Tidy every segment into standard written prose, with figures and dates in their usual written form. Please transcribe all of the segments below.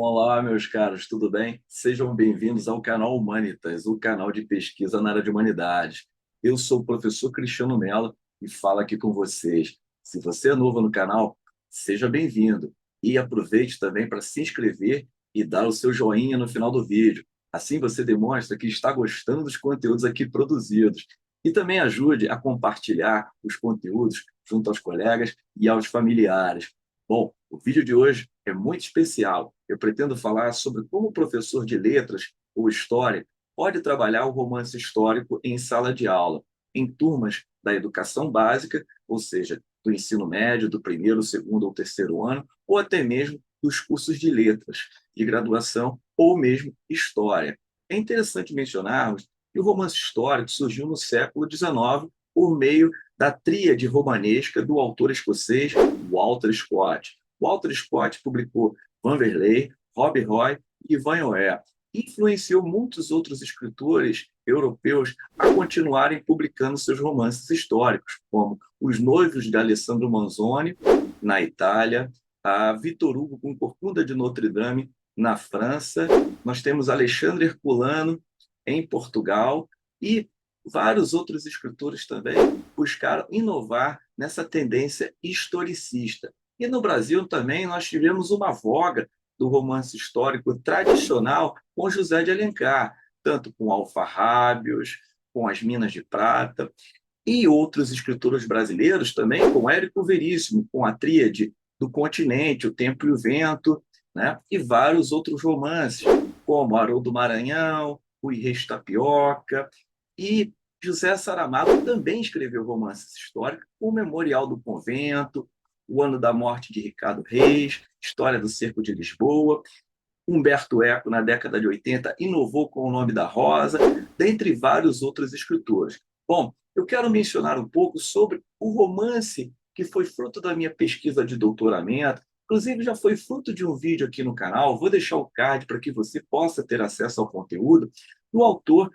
Olá, meus caros, tudo bem? Sejam bem-vindos ao canal Humanitas, o canal de pesquisa na área de humanidades. Eu sou o professor Cristiano Mello e falo aqui com vocês. Se você é novo no canal, seja bem-vindo e aproveite também para se inscrever e dar o seu joinha no final do vídeo. Assim você demonstra que está gostando dos conteúdos aqui produzidos. E também ajude a compartilhar os conteúdos junto aos colegas e aos familiares. Bom, o vídeo de hoje é muito especial. Eu pretendo falar sobre como o professor de letras ou história pode trabalhar o romance histórico em sala de aula, em turmas da educação básica, ou seja, do ensino médio, do primeiro, segundo ou terceiro ano, ou até mesmo dos cursos de letras, de graduação ou mesmo história. É interessante mencionarmos que o romance histórico surgiu no século XIX por meio da tríade romanesca do autor escocês Walter Scott. Walter Scott publicou Vanderlei, Rob Roy e Ivan influenciou muitos outros escritores europeus a continuarem publicando seus romances históricos, como Os Noivos de Alessandro Manzoni, na Itália, a Victor Hugo com Corcunda de Notre Dame, na França, nós temos Alexandre Herculano, em Portugal, e vários outros escritores também buscaram inovar nessa tendência historicista. E no Brasil também nós tivemos uma voga do romance histórico tradicional com José de Alencar, tanto com Alfarrábios, com As Minas de Prata, e outros escritores brasileiros também, com Érico Veríssimo, com a tríade do Continente, O Tempo e o Vento, né? E vários outros romances, como Haroldo Maranhão, O Reis Tapioca, e José Saramago também escreveu romances históricos, O Memorial do Convento, O Ano da Morte de Ricardo Reis, História do Cerco de Lisboa. Humberto Eco, na década de 80, inovou com O Nome da Rosa, dentre vários outros escritores. Bom, eu quero mencionar um pouco sobre o romance que foi fruto da minha pesquisa de doutoramento, inclusive já foi fruto de um vídeo aqui no canal, vou deixar o card para que você possa ter acesso ao conteúdo, do autor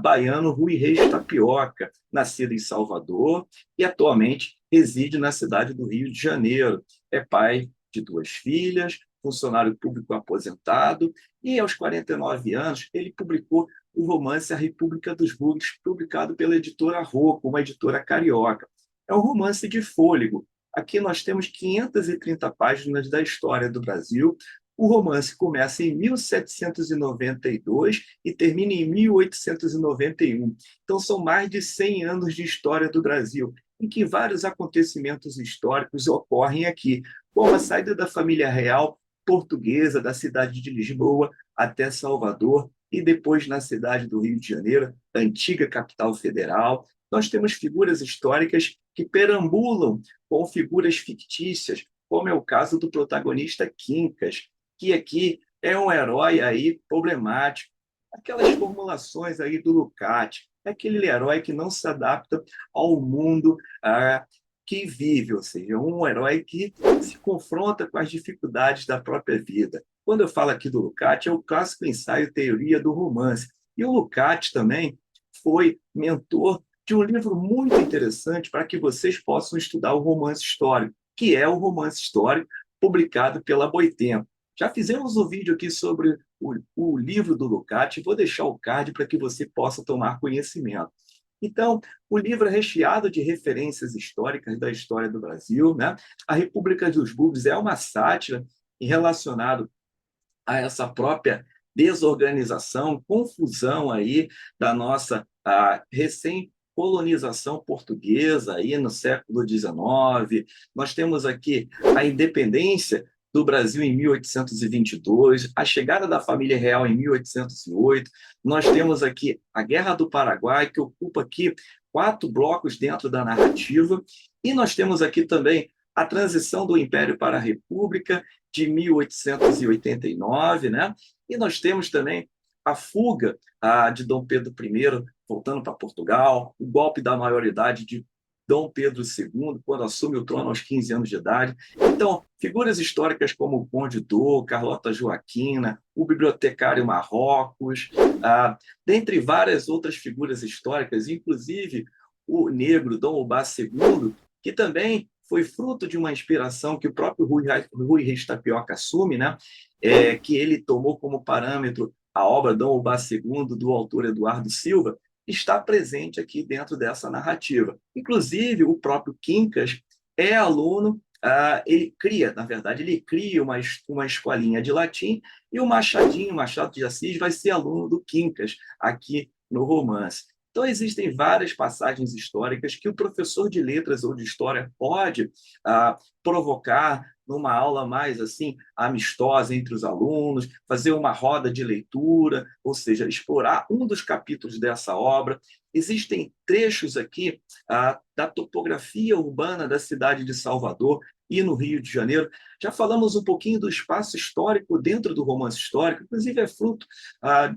baiano Rui Reis Tapioca, nascido em Salvador e atualmente reside na cidade do Rio de Janeiro. É pai de duas filhas, funcionário público aposentado, e aos 49 anos ele publicou o romance A República dos Bugs, publicado pela editora Rocco, uma editora carioca. É um romance de fôlego. Aqui nós temos 530 páginas da história do Brasil. O romance começa em 1792 e termina em 1891. Então, são mais de 100 anos de história do Brasil, em que vários acontecimentos históricos ocorrem aqui, como a saída da família real portuguesa da cidade de Lisboa até Salvador e depois na cidade do Rio de Janeiro, antiga capital federal. Nós temos figuras históricas que perambulam com figuras fictícias, como é o caso do protagonista Quincas, que aqui é um herói aí problemático. Aquelas formulações aí do Lukács, é aquele herói que não se adapta ao mundo que vive, ou seja, um herói que se confronta com as dificuldades da própria vida. Quando eu falo aqui do Lukács, é o clássico ensaio Teoria do Romance. E o Lukács também foi mentor de um livro muito interessante para que vocês possam estudar o romance histórico, que é o romance histórico publicado pela Boitempo. Já fizemos um vídeo aqui sobre o livro do Lukács, vou deixar o card para que você possa tomar conhecimento. Então, o livro é recheado de referências históricas da história do Brasil, né? A República dos Bugres é uma sátira relacionada a essa própria desorganização, confusão aí da nossa recém-colonização portuguesa aí no século XIX. Nós temos aqui a independência do Brasil em 1822, a chegada da família real em 1808. Nós temos aqui a Guerra do Paraguai, que ocupa aqui 4 blocos dentro da narrativa, e nós temos aqui também a transição do Império para a República, de 1889, né? E nós temos também a fuga de Dom Pedro I, voltando para Portugal, o golpe da maioridade de Dom Pedro II, quando assume o trono aos 15 anos de idade. Então, figuras históricas como o Conde Dor, Carlota Joaquina, o bibliotecário Marrocos, dentre várias outras figuras históricas, inclusive o negro Dom Ubá II, que também foi fruto de uma inspiração que o próprio Rui Reis Tapioca assume, né? Que ele tomou como parâmetro a obra Dom Ubá II, do autor Eduardo Silva, está presente aqui dentro dessa narrativa. Inclusive, o próprio Quincas é aluno, ele cria, na verdade, ele cria uma escolinha de latim, e o Machado de Assis, vai ser aluno do Quincas aqui no romance. Então, existem várias passagens históricas que o professor de letras ou de história pode provocar numa aula mais assim amistosa entre os alunos, fazer uma roda de leitura, ou seja, explorar um dos capítulos dessa obra. Existem trechos aqui da topografia urbana da cidade de Salvador e no Rio de Janeiro. Já falamos um pouquinho do espaço histórico dentro do romance histórico, inclusive é fruto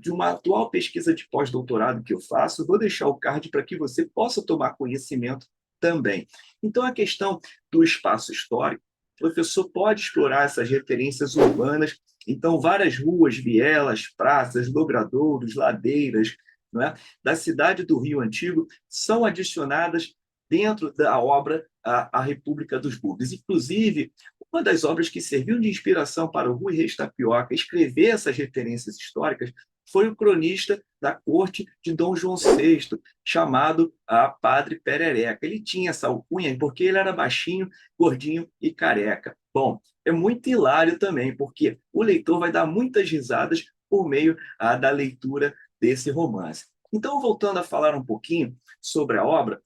de uma atual pesquisa de pós-doutorado que eu faço. Vou deixar o card para que você possa tomar conhecimento também. Então, a questão do espaço histórico, o professor pode explorar essas referências urbanas. Então, várias ruas, vielas, praças, logradouros, ladeiras, não é, da cidade do Rio Antigo são adicionadas dentro da obra A República dos Bugres. Inclusive, uma das obras que serviu de inspiração para o Rui Reis Tapioca escrever essas referências históricas foi o cronista da corte de Dom João VI, chamado Padre Perereca. Ele tinha essa alcunha porque ele era baixinho, gordinho e careca. Bom, é muito hilário também, porque o leitor vai dar muitas risadas por meio da leitura desse romance. Então, voltando a falar um pouquinho sobre a obra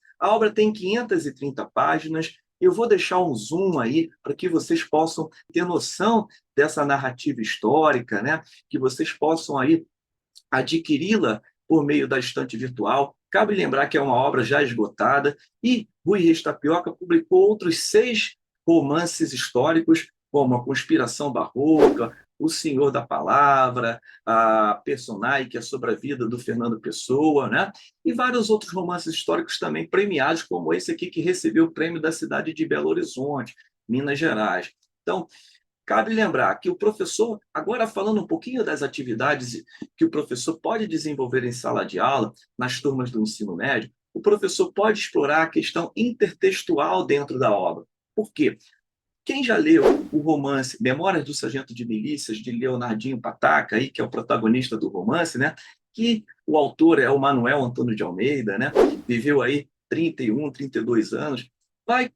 tem 530 páginas. Eu vou deixar um zoom aí para que vocês possam ter noção dessa narrativa histórica, né? Que vocês possam aí adquiri-la por meio da estante virtual. Cabe lembrar que é uma obra já esgotada e Rui Reis Tapioca publicou outros 6 romances históricos, como A Conspiração Barroca, O Senhor da Palavra, a Personagem, que é sobre a vida do Fernando Pessoa, né? E vários outros romances históricos também premiados, como esse aqui que recebeu o prêmio da cidade de Belo Horizonte, Minas Gerais. Então, cabe lembrar que o professor, agora falando um pouquinho das atividades que o professor pode desenvolver em sala de aula, nas turmas do ensino médio, o professor pode explorar a questão intertextual dentro da obra. Por quê? Quem já leu o romance Memórias do Sargento de Milícias, de Leonardinho Pataca, aí, que é o protagonista do romance, né? Que o autor é o Manuel Antônio de Almeida, né? Viveu aí 31, 32 anos, vai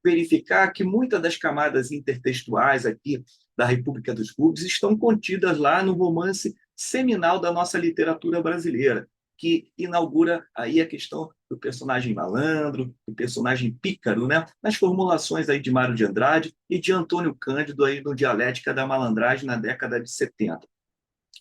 verificar que muitas das camadas intertextuais aqui da República dos Bugres estão contidas lá no romance seminal da nossa literatura brasileira, que inaugura aí a questão do personagem malandro, do personagem pícaro, né? Nas formulações aí de Mário de Andrade e de Antônio Cândido aí no Dialética da Malandragem na década de 70.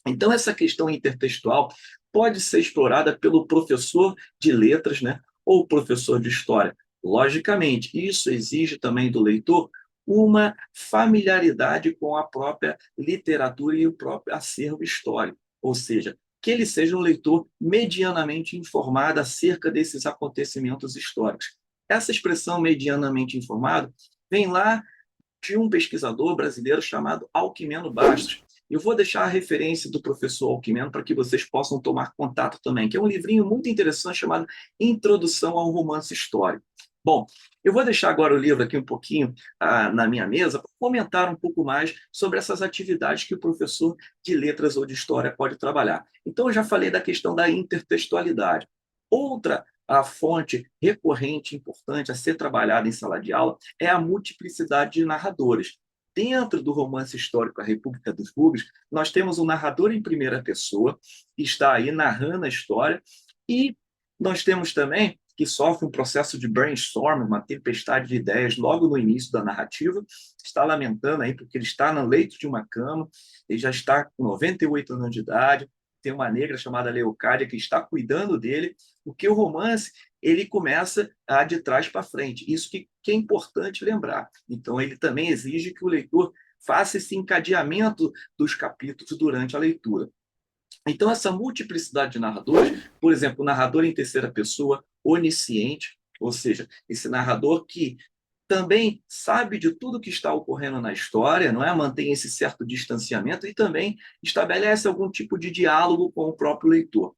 Então, essa questão intertextual pode ser explorada pelo professor de letras, né? Ou professor de história. Logicamente, isso exige também do leitor uma familiaridade com a própria literatura e o próprio acervo histórico. Ou seja, que ele seja um leitor medianamente informado acerca desses acontecimentos históricos. Essa expressão medianamente informado vem lá de um pesquisador brasileiro chamado Alquimeno Bastos. Eu vou deixar a referência do professor Alquimeno para que vocês possam tomar contato também, que é um livrinho muito interessante chamado Introdução ao Romance Histórico. Bom, eu vou deixar agora o livro aqui um pouquinho na minha mesa para comentar um pouco mais sobre essas atividades que o professor de letras ou de história pode trabalhar. Então, eu já falei da questão da intertextualidade. Outra fonte recorrente importante a ser trabalhada em sala de aula é a multiplicidade de narradores. Dentro do romance histórico A República dos Bugres, nós temos um narrador em primeira pessoa, que está aí narrando a história, e nós temos também que sofre um processo de brainstorm, uma tempestade de ideias logo no início da narrativa, está lamentando aí porque ele está no leito de uma cama, ele já está com 98 anos de idade, tem uma negra chamada Leocádia que está cuidando dele, porque o romance ele começa de trás para frente. Isso que é importante lembrar. Então, ele também exige que o leitor faça esse encadeamento dos capítulos durante a leitura. Então, essa multiplicidade de narradores, por exemplo, o narrador em terceira pessoa, onisciente, ou seja, esse narrador que também sabe de tudo que está ocorrendo na história, não é? Mantém esse certo distanciamento e também estabelece algum tipo de diálogo com o próprio leitor.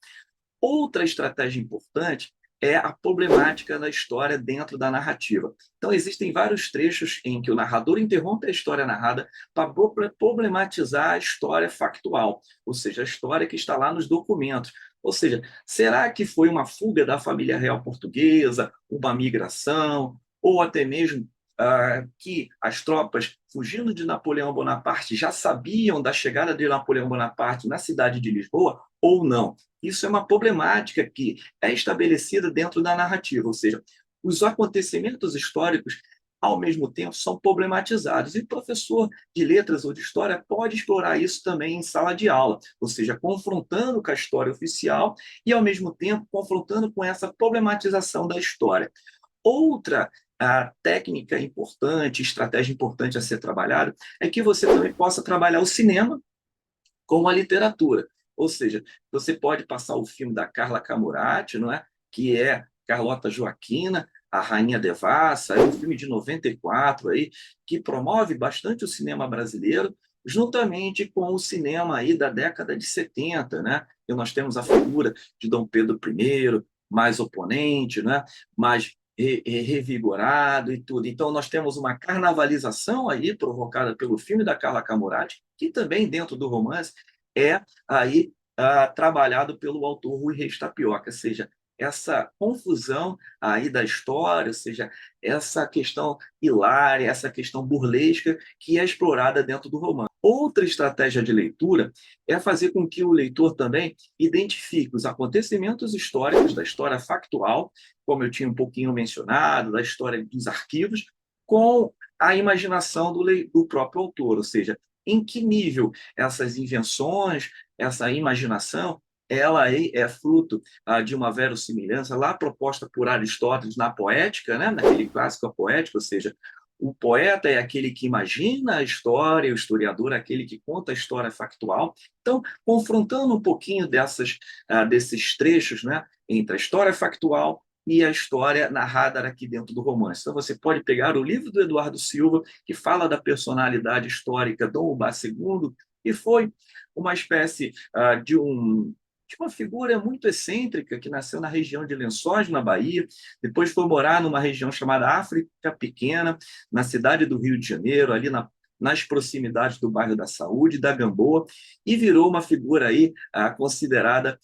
Outra estratégia importante é a problemática da história dentro da narrativa. Então, existem vários trechos em que o narrador interrompe a história narrada para problematizar a história factual, ou seja, a história que está lá nos documentos. Ou seja, será que foi uma fuga da família real portuguesa, uma migração, ou até mesmo que as tropas, fugindo de Napoleão Bonaparte, já sabiam da chegada de Napoleão Bonaparte na cidade de Lisboa, ou não? Isso é uma problemática que é estabelecida dentro da narrativa, ou seja, os acontecimentos históricos, ao mesmo tempo, são problematizados. E o professor de letras ou de história pode explorar isso também em sala de aula, ou seja, confrontando com a história oficial e, ao mesmo tempo, confrontando com essa problematização da história. Outra técnica importante, estratégia importante a ser trabalhada, é que você também possa trabalhar o cinema com a literatura. Ou seja, você pode passar o filme da Carla Camurati, não é? Que é Carlota Joaquina, a Rainha Devassa, é um filme de 94 aí, que promove bastante o cinema brasileiro, juntamente com o cinema aí da década de 70, né? E nós temos a figura de Dom Pedro I, mais oponente, né? Mais revigorado e tudo. Então, nós temos uma carnavalização aí provocada pelo filme da Carla Camurati, que também, dentro do romance, é aí trabalhado pelo autor Rui Reis Tapioca, ou seja, essa confusão aí da história, ou seja, essa questão hilária, essa questão burlesca que é explorada dentro do romance. Outra estratégia de leitura é fazer com que o leitor também identifique os acontecimentos históricos da história factual, como eu tinha um pouquinho mencionado, da história dos arquivos, com a imaginação do próprio autor, ou seja, em que nível essas invenções, essa imaginação, ela é fruto de uma verossimilhança lá proposta por Aristóteles na Poética, né? Naquele clássico A Poética, ou seja, o poeta é aquele que imagina a história, o historiador é aquele que conta a história factual. Então, confrontando um pouquinho desses trechos, né, entre a história factual e a história narrada aqui dentro do romance. Então, você pode pegar o livro do Eduardo Silva, que fala da personalidade histórica Dom Ubá II, que foi uma espécie de uma figura muito excêntrica que nasceu na região de Lençóis, na Bahia, depois foi morar numa região chamada África Pequena, na cidade do Rio de Janeiro, ali nas proximidades do bairro da Saúde, da Gamboa, e virou uma figura aí considerada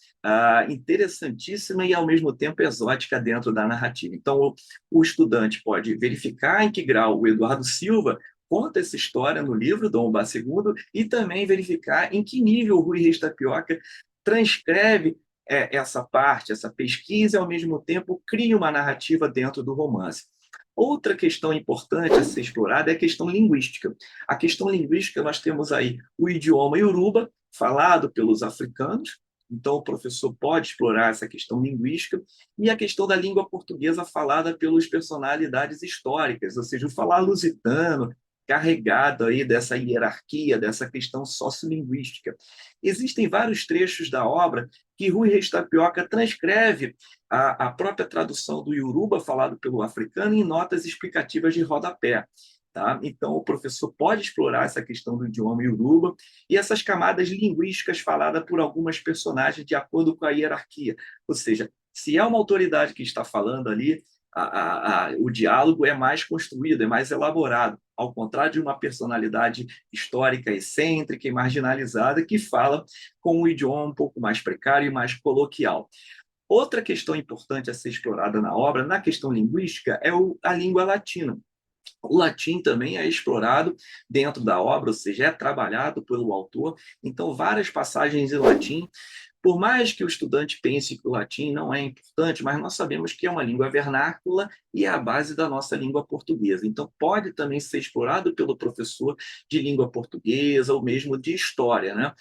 interessantíssima e, ao mesmo tempo, exótica dentro da narrativa. Então, o estudante pode verificar em que grau o Eduardo Silva conta essa história no livro Dom Ubá II e também verificar em que nível o Rui Reis Tapioca transcreve essa parte, essa pesquisa, e, ao mesmo tempo, cria uma narrativa dentro do romance. Outra questão importante a ser explorada é a questão linguística. A questão linguística, nós temos aí o idioma Yoruba, falado pelos africanos, então o professor pode explorar essa questão linguística, e a questão da língua portuguesa falada pelas personalidades históricas, ou seja, o falar lusitano, carregado aí dessa hierarquia, dessa questão sociolinguística. Existem vários trechos da obra que Rui Reis Tapioca transcreve a própria tradução do Yoruba falado pelo africano em notas explicativas de rodapé. Tá? Então, o professor pode explorar essa questão do idioma Yoruba e essas camadas linguísticas faladas por algumas personagens de acordo com a hierarquia. Ou seja, se é uma autoridade que está falando ali, o diálogo é mais construído, é mais elaborado, ao contrário de uma personalidade histórica excêntrica e marginalizada que fala com um idioma um pouco mais precário e mais coloquial. Outra questão importante a ser explorada na obra, na questão linguística, é a língua latina. O latim também é explorado dentro da obra, ou seja, é trabalhado pelo autor. Então, várias passagens em latim. Por mais que o estudante pense que o latim não é importante, mas nós sabemos que é uma língua vernácula e é a base da nossa língua portuguesa. Então, pode também ser explorado pelo professor de língua portuguesa ou mesmo de história, né?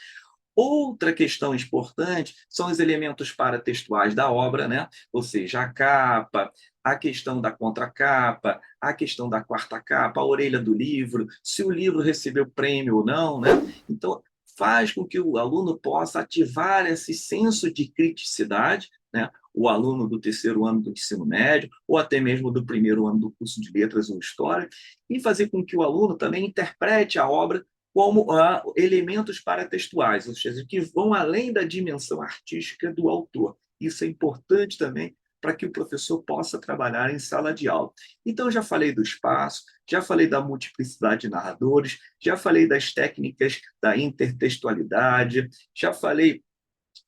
Outra questão importante são os elementos paratextuais da obra, né? Ou seja, a capa, a questão da contracapa, a questão da quarta capa, a orelha do livro, se o livro recebeu prêmio ou não, né? Então, faz com que o aluno possa ativar esse senso de criticidade, né? O aluno do terceiro ano do ensino médio, ou até mesmo do primeiro ano do curso de letras ou história, e fazer com que o aluno também interprete a obra como elementos paratextuais, ou seja, que vão além da dimensão artística do autor. Isso é importante também para que o professor possa trabalhar em sala de aula. Então, já falei do espaço, já falei da multiplicidade de narradores, já falei das técnicas da intertextualidade, já falei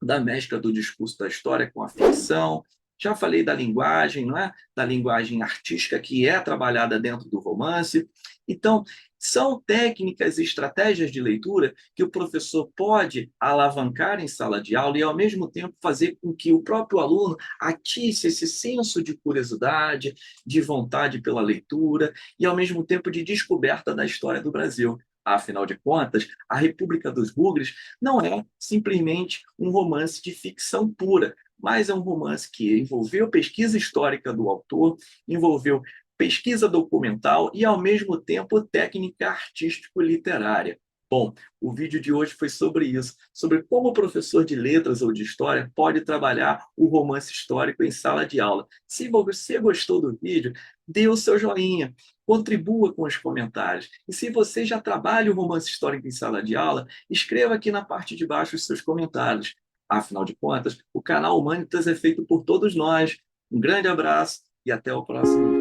da mescla do discurso da história com a ficção. Já falei da linguagem, não é? Da linguagem artística que é trabalhada dentro do romance. Então, são técnicas e estratégias de leitura que o professor pode alavancar em sala de aula e, ao mesmo tempo, fazer com que o próprio aluno atice esse senso de curiosidade, de vontade pela leitura e, ao mesmo tempo, de descoberta da história do Brasil. Afinal de contas, a República dos Bugres não é simplesmente um romance de ficção pura, mas é um romance que envolveu pesquisa histórica do autor, envolveu pesquisa documental e, ao mesmo tempo, técnica artístico-literária. Bom, o vídeo de hoje foi sobre isso, sobre como o professor de letras ou de história pode trabalhar o romance histórico em sala de aula. Se você gostou do vídeo, dê o seu joinha, contribua com os comentários. E se você já trabalha o romance histórico em sala de aula, escreva aqui na parte de baixo os seus comentários. Afinal de contas, o canal Humanitas é feito por todos nós. Um grande abraço e até o próximo vídeo.